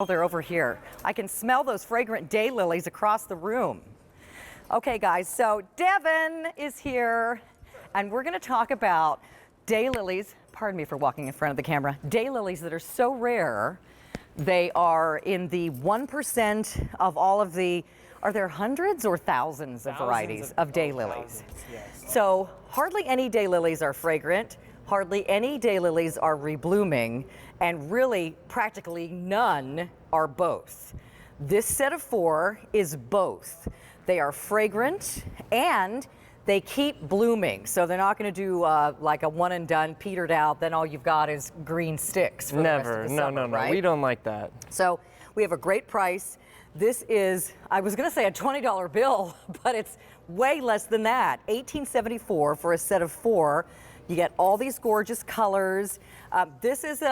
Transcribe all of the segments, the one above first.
Oh, they're over here. I can smell those fragrant daylilies across the room. Okay, guys, so Devin is here, and we're going to talk about daylilies. Pardon me for walking in front of the camera. Daylilies that are so rare. They are in the 1% of all of the, are there hundreds or thousands of varieties of daylilies? Yes. So hardly any daylilies are fragrant. Hardly any daylilies are reblooming, and really practically none are both. This set of 4 is both. They are fragrant and they keep blooming. So they're not going to do like a one and done, petered out, then all you've got is green sticks for the rest of the summer, No. right? We don't like that. So we have a great price. This is, I was going to say a $20 bill, but it's way less than that. $18.74 for a set of 4. You get all these gorgeous colors. This is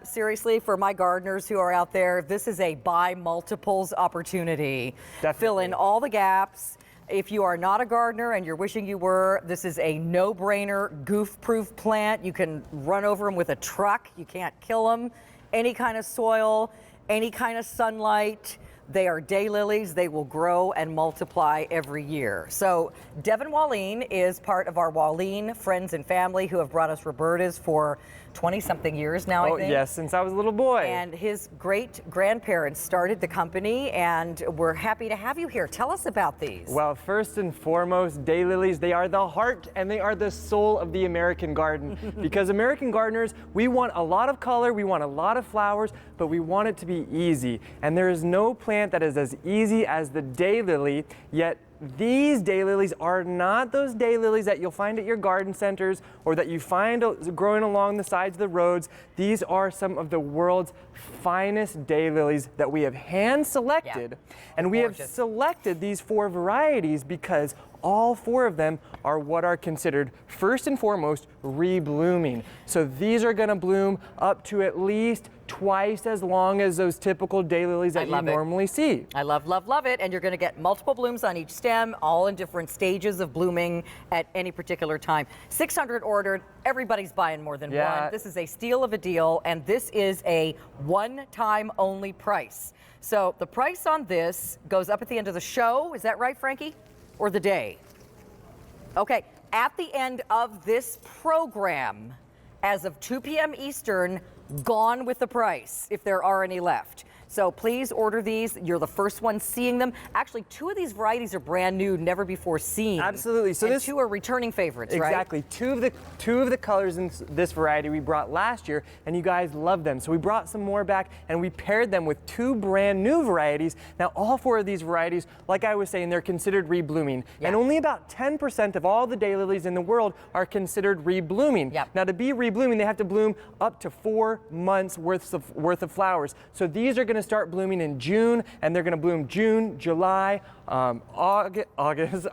seriously, for my gardeners who are out there, this is a buy multiples opportunity. Definitely. Fill in all the gaps. If you are not a gardener and you're wishing you were, this is a no-brainer, goof-proof plant. You can run over them with a truck. You can't kill them. Any kind of soil, any kind of sunlight. They are daylilies. They will grow and multiply every year. So Devin Wallin is part of our Wallin friends and family who have brought us Robertas for 20-something years now, I think. Yes, since I was a little boy. And his great-grandparents started the company, and we're happy to have you here. Tell us about these. Well, first and foremost, daylilies, they are the heart and they are the soul of the American garden. Because American gardeners, we want a lot of color, we want a lot of flowers, but we want it to be easy. And there is no plant that is as easy as the daylily, yet these daylilies are not those daylilies that you'll find at your garden centers or that you find growing along the sides of the roads. These are some of the world's finest daylilies that we have hand selected. Yeah. And we have Gorgeous. selected these 4 varieties because all 4 of them are what are considered, first and foremost, reblooming. So these are going to bloom up to at least twice as long as those typical daylilies that you normally see. I love, love, love it. And you're going to get multiple blooms on each stem, all in different stages of blooming at any particular time. 600 ordered. Everybody's buying more than one. This is a steal of a deal, and this is a one-time only price. So the price on this goes up at the end of the show. Is that right, Frankie? Or the day? Okay, at the end of this program, as of 2 p.m. Eastern, gone with the price if there are any left. So please order these. You're the first one seeing them. Actually, 2 of these varieties are brand new, never before seen. Absolutely. So and 2 are returning favorites, right? Exactly. Two of the colors in this variety we brought last year, and you guys loved them. So we brought some more back, and we paired them with 2 brand new varieties. Now, all 4 of these varieties, like I was saying, they're considered reblooming. Yeah. And only about 10% of all the daylilies in the world are considered reblooming. Yep. Now, to be reblooming, they have to bloom up to 4 months worth of flowers. So these are going to start blooming in June, and they're going to bloom June, July, August,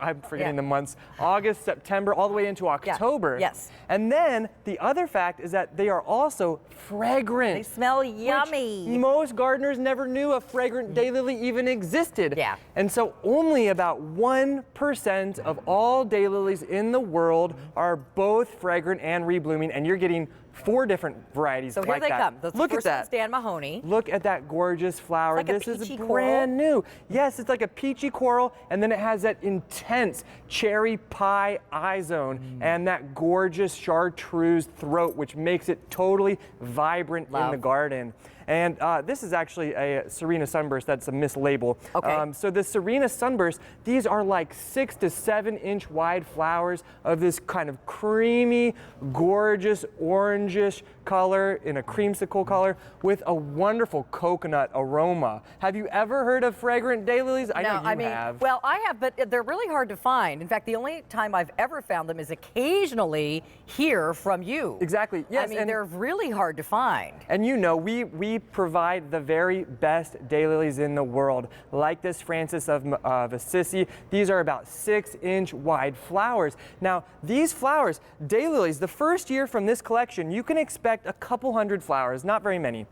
I'm forgetting the months, August, September, all the way into October. Yeah. Yes. And then the other fact is that they are also fragrant. They smell yummy. Which most gardeners never knew a fragrant daylily even existed. Yeah. And so only about 1% of all daylilies in the world are both fragrant and reblooming, and you're getting 4 different varieties So like here they that. come. The Look first at that. one's Dan Mahoney. Look at that gorgeous flower. It's like this a is peachy brand coral. new. Yes, it's like a peachy coral, and then it has that intense cherry pie eye zone and that gorgeous chartreuse throat, which makes it totally vibrant in the garden. And this is actually a Serena Sunburst. That's a mislabel. Okay. So the Serena Sunburst, these are like 6 to 7 inch wide flowers of this kind of creamy, gorgeous, orangish color in a creamsicle color with a wonderful coconut aroma. Have you ever heard of fragrant daylilies? I know you have. Well, I have, but they're really hard to find. In fact, the only time I've ever found them is occasionally hear from you. Exactly. Yes. I mean, they're really hard to find. And you know, we provide the very best daylilies in the world, like this Francis of Assisi. These are about 6 inch wide flowers. Now, these flowers, daylilies, the first year from this collection, you can expect a couple hundred flowers, not very many.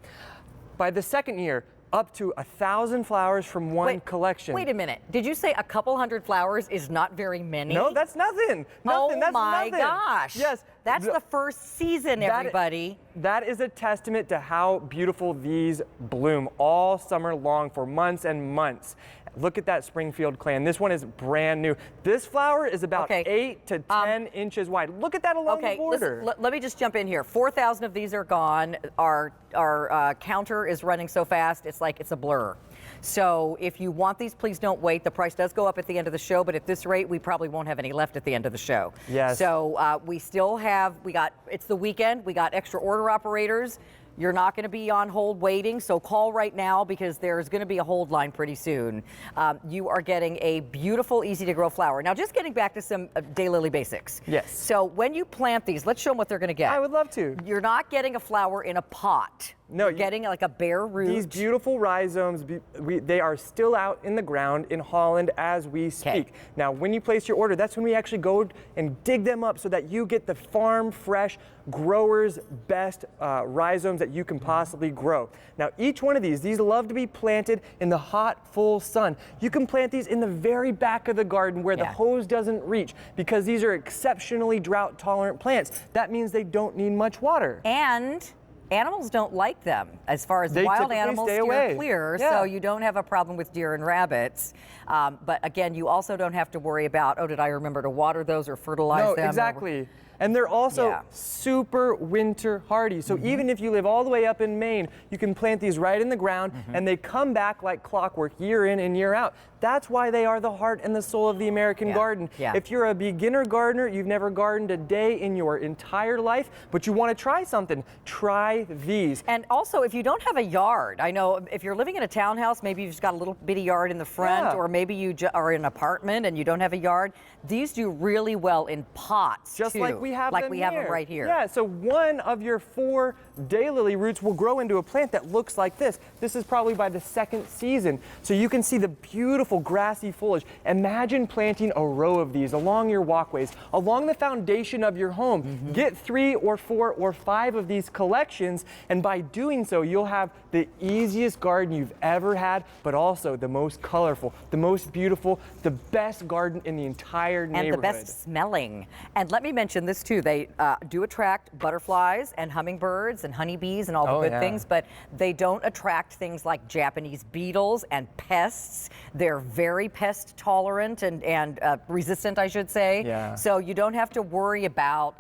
By the second year, up to 1,000 flowers from one collection. Wait a minute. Did you say a couple hundred flowers is not very many? No, that's nothing. Nothing. Oh That's my nothing. gosh. Yes. That's the first season, everybody. That is a testament to how beautiful these bloom all summer long for months and months. Look at that Springfield Clan. This one is brand new. This flower is about 8 to 10 inches wide. Look at that along the border. Listen, let me just jump in here. 4,000 of these are gone. Our counter is running so fast, it's like it's a blur. So if you want these, please don't wait. The price does go up at the end of the show, but at this rate, we probably won't have any left at the end of the show. Yes. So we still have, it's the weekend, we got extra order operators. You're not going to be on hold waiting, so call right now because there's going to be a hold line pretty soon. You are getting a beautiful, easy-to-grow flower. Now, just getting back to some daylily basics. Yes. So when you plant these, let's show them what they're going to get. I would love to. You're not getting a flower in a pot. No, you're getting like a bare root. These beautiful rhizomes, they are still out in the ground in Holland as we speak. Now, when you place your order, that's when we actually go and dig them up so that you get the farm fresh, grower's best rhizomes that you can possibly grow. Now, each one of these love to be planted in the hot, full sun. You can plant these in the very back of the garden where the hose doesn't reach because these are exceptionally drought-tolerant plants. That means they don't need much water. And animals don't like them. As far as wild animals, steer clear, so you don't have a problem with deer and rabbits. But again, you also don't have to worry about, did I remember to water those or fertilize them? Exactly. And they're also super winter hardy. So even if you live all the way up in Maine, you can plant these right in the ground and they come back like clockwork year in and year out. That's why they are the heart and the soul of the American garden. If you're a beginner gardener, you've never gardened a day in your entire life, but you want to try something, try these. And also, if you don't have a yard, I know if you're living in a townhouse, maybe you've just got a little bitty yard in the front, or maybe you are in an apartment and you don't have a yard. These do really well in pots, just like we have them right here. Yeah, so one of your 4 daylily roots will grow into a plant that looks like this. This is probably by the 2nd season. So you can see the beautiful grassy foliage. Imagine planting a row of these along your walkways, along the foundation of your home. Get 3 or 4 or 5 of these collections, and by doing so, you'll have the easiest garden you've ever had, but also the most colorful, the most beautiful, the best garden in the entire neighborhood. And the best smelling. And let me mention this too, they do attract butterflies and hummingbirds and honeybees and all the good things, but they don't attract things like Japanese beetles and pests. They're very pest tolerant and resistant, I should say. So you don't have to worry about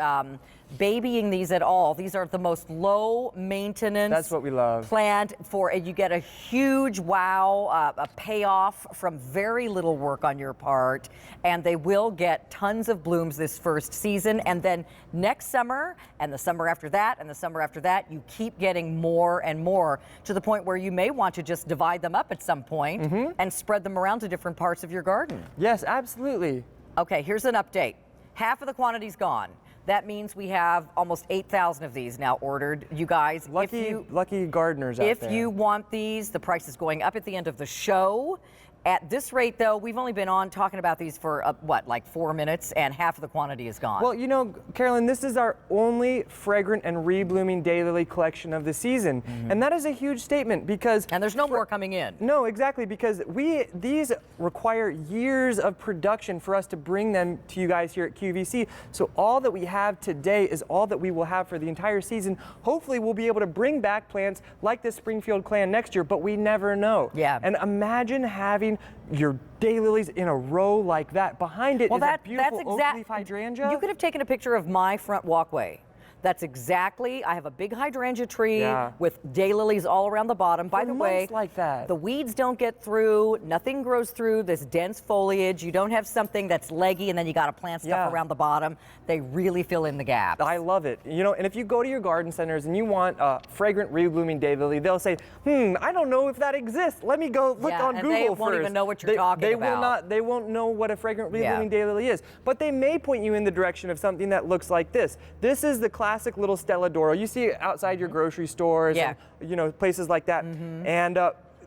babying these at all. These are the most low maintenance. That's what we love. Plant for, and you get a huge a payoff from very little work on your part, and they will get tons of blooms this first season, and then next summer and the summer after that and the summer after that, you keep getting more and more to the point where you may want to just divide them up at some point and spread them around to different parts of your garden. Yes, absolutely. Okay, here's an update. Half of the quantity's gone. That means we have almost 8,000 of these now ordered. You guys, lucky gardeners out there. If you want these, the price is going up at the end of the show. At this rate, though, we've only been on talking about these for, like 4 minutes, and half of the quantity is gone. Well, you know, Carolyn, this is our only Fragrant and Reblooming Daylily collection of the season. And that is a huge statement because... And there's no more coming in. No, exactly, because these require years of production for us to bring them to you guys here at QVC. So all that we have today is all that we will have for the entire season. Hopefully, we'll be able to bring back plants like this Springfield Clan next year, but we never know. And imagine having your daylilies in a row like that. Behind it is a beautiful oak leaf hydrangea. You could have taken a picture of my front walkway. That's exactly, I have a big hydrangea tree with daylilies all around the bottom. By the way, like that. The weeds don't get through, nothing grows through this dense foliage. You don't have something that's leggy and then you got to plant stuff around the bottom. They really fill in the gaps. I love it. You know, and if you go to your garden centers and you want a Fragrant Reblooming Daylily, they'll say, I don't know if that exists. Let me go look on Google they first. Won't even know what you're talking about. They won't know what a Fragrant Reblooming Daylily is. But they may point you in the direction of something that looks like this. This is the classic little Stella D'oro. You see it outside your grocery stores, and, you know, places like that. And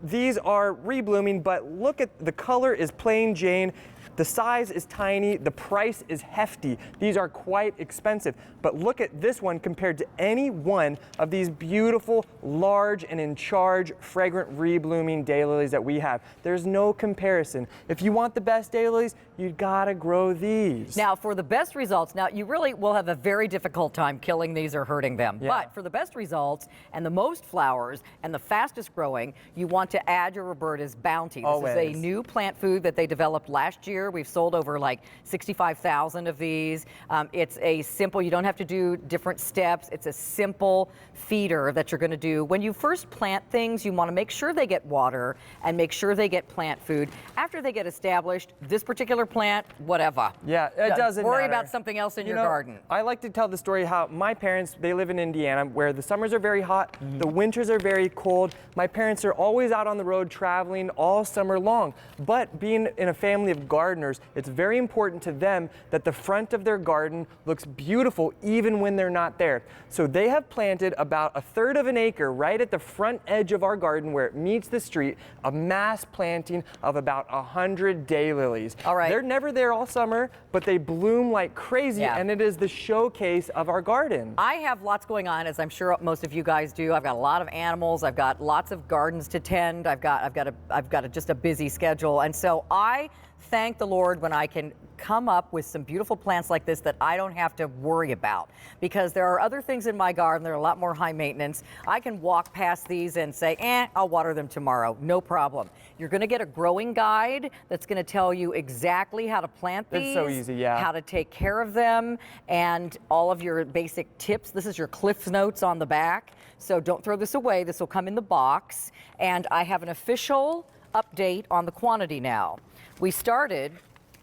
these are reblooming, but look at the color is plain Jane. The size is tiny, the price is hefty. These are quite expensive. But look at this one compared to any one of these beautiful, large, and in charge fragrant reblooming daylilies that we have. There's no comparison. If you want the best daylilies, you gotta grow these. Now, for the best results, now you really will have a very difficult time killing these or hurting them. Yeah. But for the best results and the most flowers and the fastest growing, you want to add your Roberta's Bounty. This Always. is a new plant food that they developed last year. We've sold over like 65,000 of these. It's a simple, you don't have to do different steps. It's a simple feeder that you're going to do. When you first plant things, you want to make sure they get water and make sure they get plant food. After they get established, this particular plant, whatever. Yeah, it doesn't Worry matter. about something else in your garden. I like to tell the story how my parents, they live in Indiana where the summers are very hot, the winters are very cold. My parents are always out on the road traveling all summer long. But being in a family of gardeners, it's very important to them that the front of their garden looks beautiful even when they're not there. So they have planted about 1/3 of an acre right at the front edge of our garden where it meets the street, a mass planting of about 100 daylilies. All right. They're never there all summer, but they bloom like crazy, and it is the showcase of our garden. I have lots going on, as I'm sure most of you guys do. I've got a lot of animals. I've got lots of gardens to tend. I've got just a busy schedule, and so I thank the Lord when I can come up with some beautiful plants like this that I don't have to worry about, because there are other things in my garden that are a lot more high maintenance. I can walk past these and say, I'll water them tomorrow, no problem. You're going to get a growing guide that's going to tell you exactly how to plant these, It's so easy, yeah. how to take care of them, and all of your basic tips. This is your Cliff Notes on the back, so don't throw this away. This will come in the box, and I have an official update on the quantity now. We started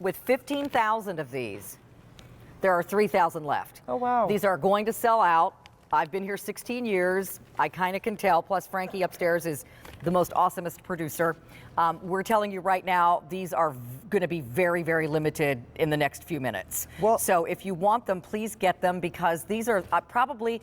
with 15,000 of these. There are 3,000 left. Oh, wow. These are going to sell out. I've been here 16 years. I kind of can tell. Plus, Frankie upstairs is the most awesomest producer. We're telling you right now, these are going to be very, very limited in the next few minutes. Well, so if you want them, please get them, because these are probably,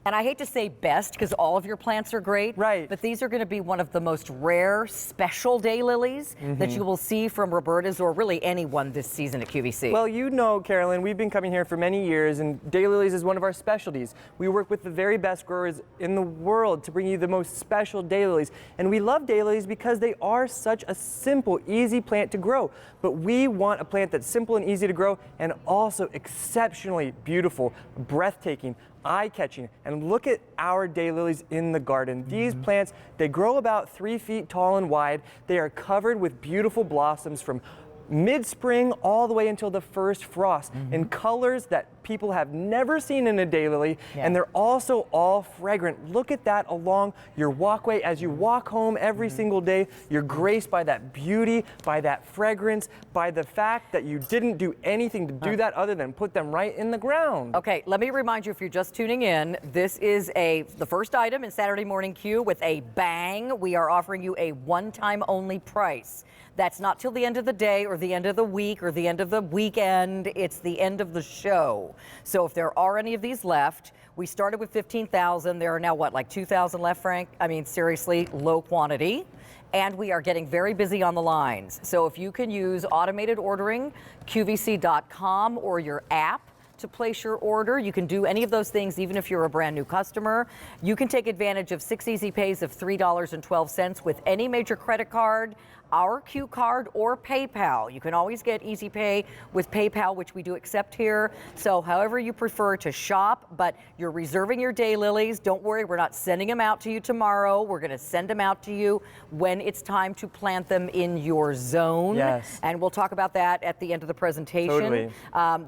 and I hate to say best because all of your plants are great, right? But these are going to be one of the most rare special daylilies that you will see from Roberta's or really anyone this season at QVC. Well, you know, Carolyn, we've been coming here for many years, and daylilies is one of our specialties. We work with the very best growers in the world to bring you the most special daylilies. And we love daylilies because they are such a simple, easy plant to grow. But we want a plant that's simple and easy to grow and also exceptionally beautiful, breathtaking, eye-catching. And look at our daylilies in the garden. These plants, they grow about 3 feet tall and wide. They are covered with beautiful blossoms from mid-spring all the way until the first frost in colors that people have never seen in a daylily, and they're also all fragrant. Look at that along your walkway as you walk home every single day. You're graced by that beauty, by that fragrance, by the fact that you didn't do anything to do that other than put them right in the ground. Okay, let me remind you, if you're just tuning in, this is the first item in Saturday Morning Q with a bang. We are offering you a one-time only price. That's not till the end of the day or the end of the week or the end of the weekend. It's the end of the show. So if there are any of these left, we started with 15,000. There are now, what, like 2,000 left, Frank? I mean, seriously, low quantity. And we are getting very busy on the lines. So if you can use automated ordering, QVC.com, or your app to place your order. You can do any of those things even if you're a brand new customer. You can take advantage of 6 easy pays of $3.12 with any major credit card, our Q card, or PayPal. You can always get easy pay with PayPal, which we do accept here. So however you prefer to shop, but you're reserving your daylilies. Don't worry, we're not sending them out to you tomorrow. We're going to send them out to you when it's time to plant them in your zone. Yes. And we'll talk about that at the end of the presentation. Totally.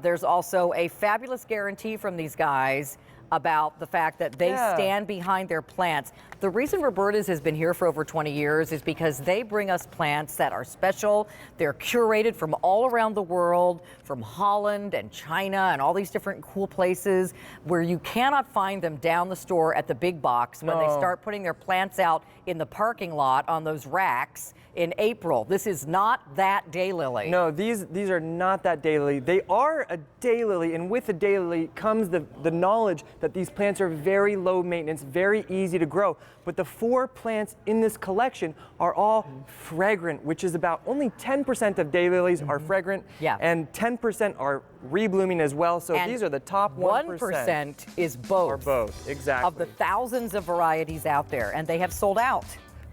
There's also a fabulous guarantee from these guys about the fact that they stand behind their plants. The reason Roberta's has been here for over 20 years is because they bring us plants that are special. They're curated from all around the world, from Holland and China and all these different cool places where you cannot find them down the store at the big box when they start putting their plants out in the parking lot on those racks in April. This is not that daylily. No, these are not that daylily. They are a daylily, and with a daylily comes the knowledge that these plants are very low maintenance, very easy to grow. But the 4 plants in this collection are all fragrant, which is about only 10% of daylilies are fragrant, and 10% are reblooming as well. So and these are the top 1%. 1% is both. Or both, exactly. Of the thousands of varieties out there, and they have sold out.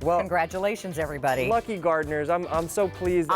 Well, congratulations, everybody. Lucky gardeners. I'm so pleased that